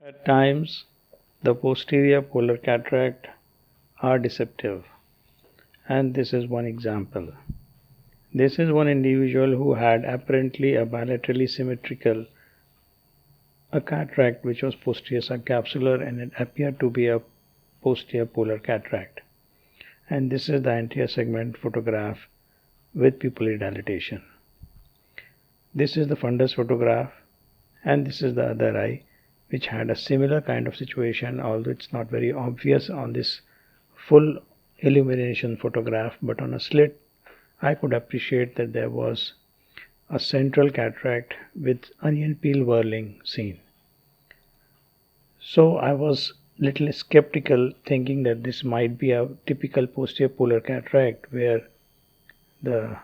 At times, the posterior polar cataract are deceptive, and this is one example. This is one individual who had apparently a bilaterally symmetrical cataract which was posterior subcapsular, and it appeared to be a posterior polar cataract. And this is the anterior segment photograph with pupillary dilatation. This is the fundus photograph, and this is the other eye which had a similar kind of situation, although it's not very obvious on this full illumination photograph, but on a slit I could appreciate that there was a central cataract with onion peel whirling seen. So I was little skeptical, thinking that this might be a typical posterior polar cataract where the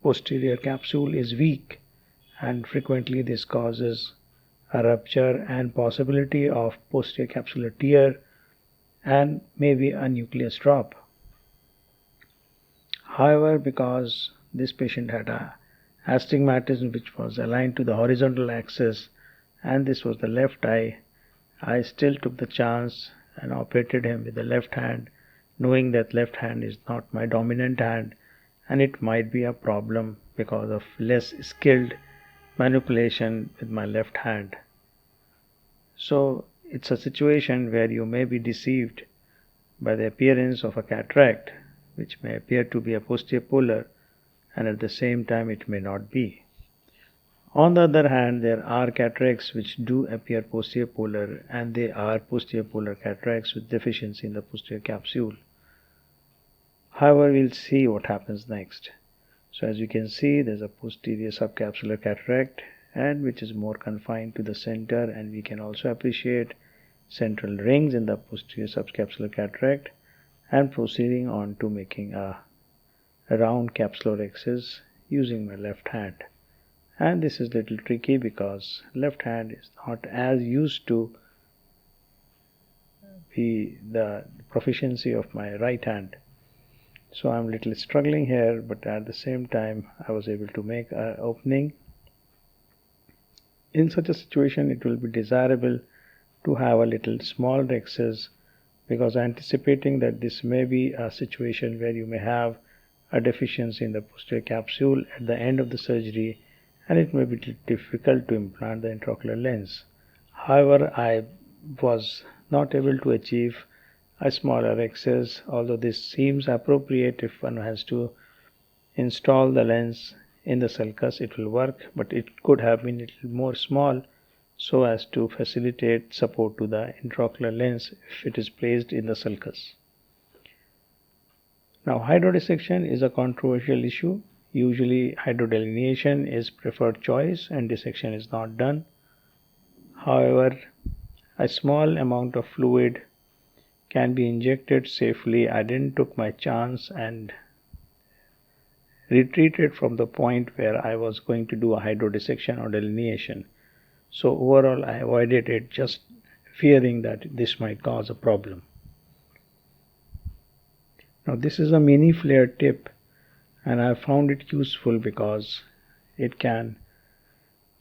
posterior capsule is weak, and frequently this causes a rupture and possibility of posterior capsular tear and maybe a nucleus drop. However, because this patient had a astigmatism which was aligned to the horizontal axis and this was the left eye, I still took the chance and operated him with the left hand, knowing that left hand is not my dominant hand and it might be a problem because of less skilled manipulation with my left hand. So it's a situation where you may be deceived by the appearance of a cataract which may appear to be a posterior polar, and at the same time it may not be. On the other hand, there are cataracts which do appear posterior polar, and they are posterior polar cataracts with deficiency in the posterior capsule. However, we'll see what happens next. So as you can see, there's a posterior subcapsular cataract and which is more confined to the center, and we can also appreciate central rings in the posterior subcapsular cataract, and proceeding on to making a round capsular axis using my left hand. And this is a little tricky because left hand is not as used to be the proficiency of my right hand. So I'm a little struggling here, but at the same time I was able to make an opening. In such a situation, it will be desirable to have a little small axis, because anticipating that this may be a situation where you may have a deficiency in the posterior capsule at the end of the surgery, and it may be difficult to implant the intraocular lens. However, I was not able to achieve a smaller axis, although this seems appropriate if one has to install the lens in the sulcus, it will work, but it could have been a little more small so as to facilitate support to the intraocular lens if it is placed in the sulcus. Now, hydrodissection is a controversial issue. Usually hydrodelineation is preferred choice and dissection is not done. However, a small amount of fluid can be injected safely. I didn't took my chance and retreated from the point where I was going to do a hydrodissection or delineation. So overall I avoided it, just fearing that this might cause a problem. Now this is a mini flare tip, and I found it useful because it can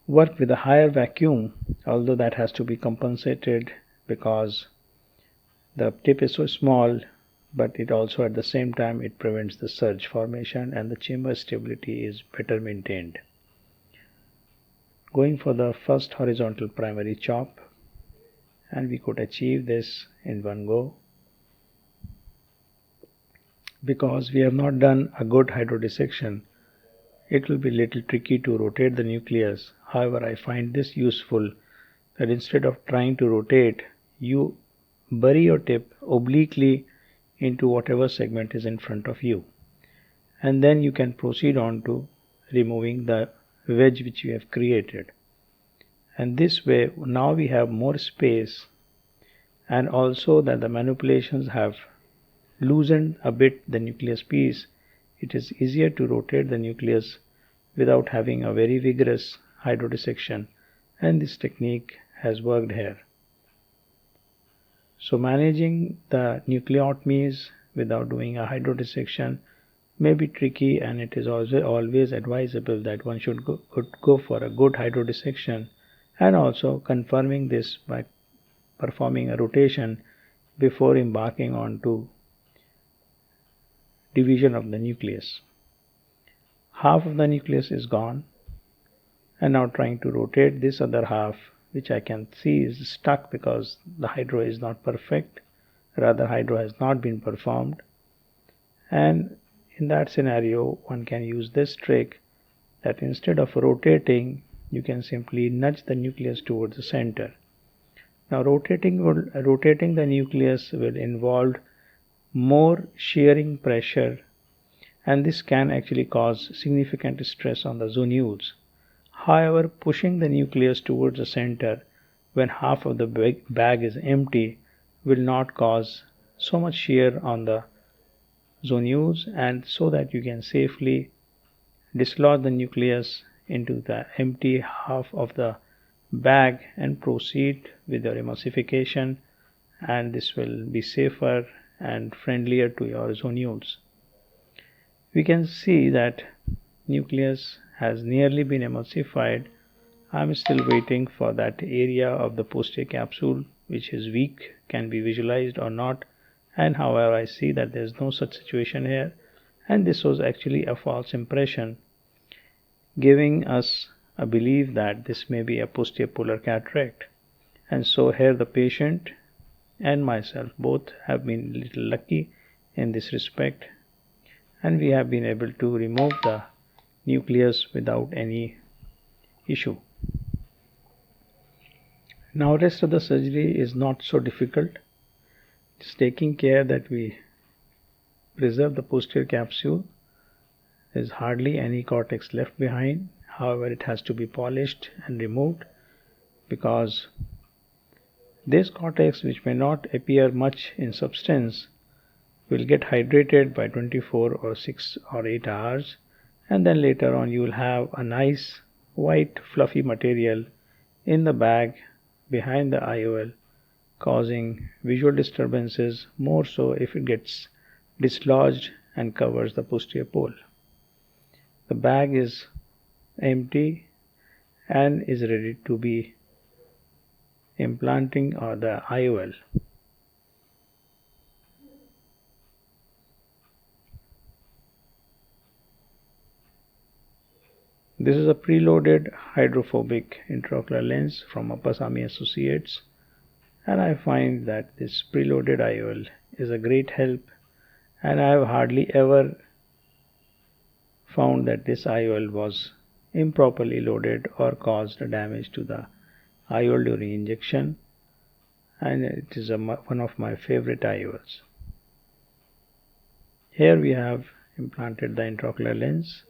work with a higher vacuum, although that has to be compensated because the tip is so small, but it also at the same time it prevents the surge formation and the chamber stability is better maintained. Going for the first horizontal primary chop, and we could achieve this in one go. Because we have not done a good hydrodissection, it will be a little tricky to rotate the nucleus. However, I find this useful, that instead of trying to rotate, you bury your tip obliquely into whatever segment is in front of you, and then you can proceed on to removing the wedge which you have created. And this way now we have more space, and also that the manipulations have loosened a bit the nucleus piece. It is easier to rotate the nucleus without having a very vigorous hydrodissection, and this technique has worked here. So managing the nucleotomies without doing a hydrodissection may be tricky, and it is also always advisable that one should go for a good hydrodissection and also confirming this by performing a rotation before embarking on to division of the nucleus. Half of the nucleus is gone, and now trying to rotate this other half, which I can see is stuck because the hydro is not perfect, rather hydro has not been performed. And in that scenario one can use this trick, that instead of rotating you can simply nudge the nucleus towards the center. Now rotating the nucleus will involve more shearing pressure, and this can actually cause significant stress on the zonules. However, pushing the nucleus towards the center when half of the bag is empty will not cause so much shear on the zonules, and so that you can safely dislodge the nucleus into the empty half of the bag and proceed with your emulsification, and this will be safer and friendlier to your zonules. We can see that nucleus has nearly been emulsified. I am still waiting for that area of the posterior capsule which is weak, can be visualized or not, and however I see that there is no such situation here, and this was actually a false impression, giving us a belief that this may be a posterior polar cataract. And so here the patient and myself both have been a little lucky in this respect, and we have been able to remove the nucleus without any issue. Now rest of the surgery is not so difficult. Just taking care that we preserve the posterior capsule. There is hardly any cortex left behind. However, it has to be polished and removed, because this cortex, which may not appear much in substance, will get hydrated by 24 or 6 or 8 hours, and then later on you will have a nice white fluffy material in the bag behind the IOL, causing visual disturbances, more so if it gets dislodged and covers the posterior pole. The bag is empty and is ready to be implanting the IOL. This is a preloaded hydrophobic intraocular lens from Appasamy Associates, and I find that this preloaded IOL is a great help, and I have hardly ever found that this IOL was improperly loaded or caused damage to the IOL during injection, and it is one of my favorite IOLs. Here we have implanted the intraocular lens,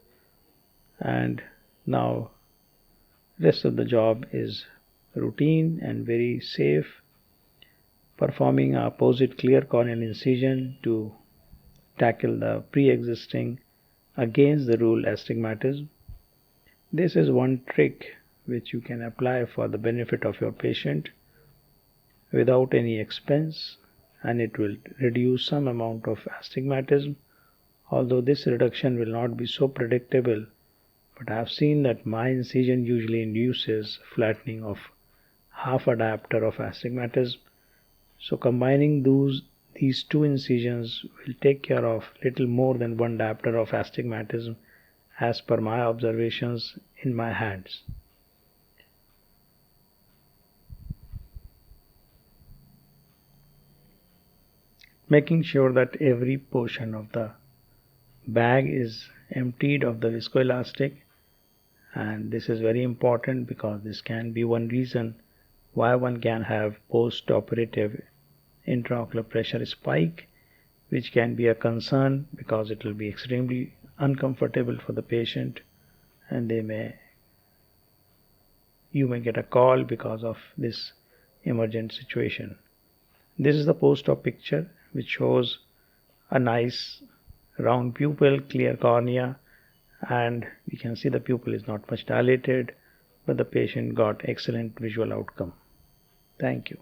and now rest of the job is routine and very safe, performing a opposite clear corneal incision to tackle the pre-existing against the rule astigmatism. This is one trick which you can apply for the benefit of your patient without any expense, and it will reduce some amount of astigmatism, although this reduction will not be so predictable. But I have seen that my incision usually induces flattening of half a diopter of astigmatism. So combining these two incisions will take care of little more than 1 diopter of astigmatism as per my observations in my hands. Making sure that every portion of the bag is emptied of the viscoelastic, and this is very important because this can be one reason why one can have post-operative intraocular pressure spike, which can be a concern because it will be extremely uncomfortable for the patient, and you may get a call because of this emergent situation. This is the post-op picture which shows a nice round pupil, clear cornea, and we can see the pupil is not much dilated, but the patient got excellent visual outcome. Thank you.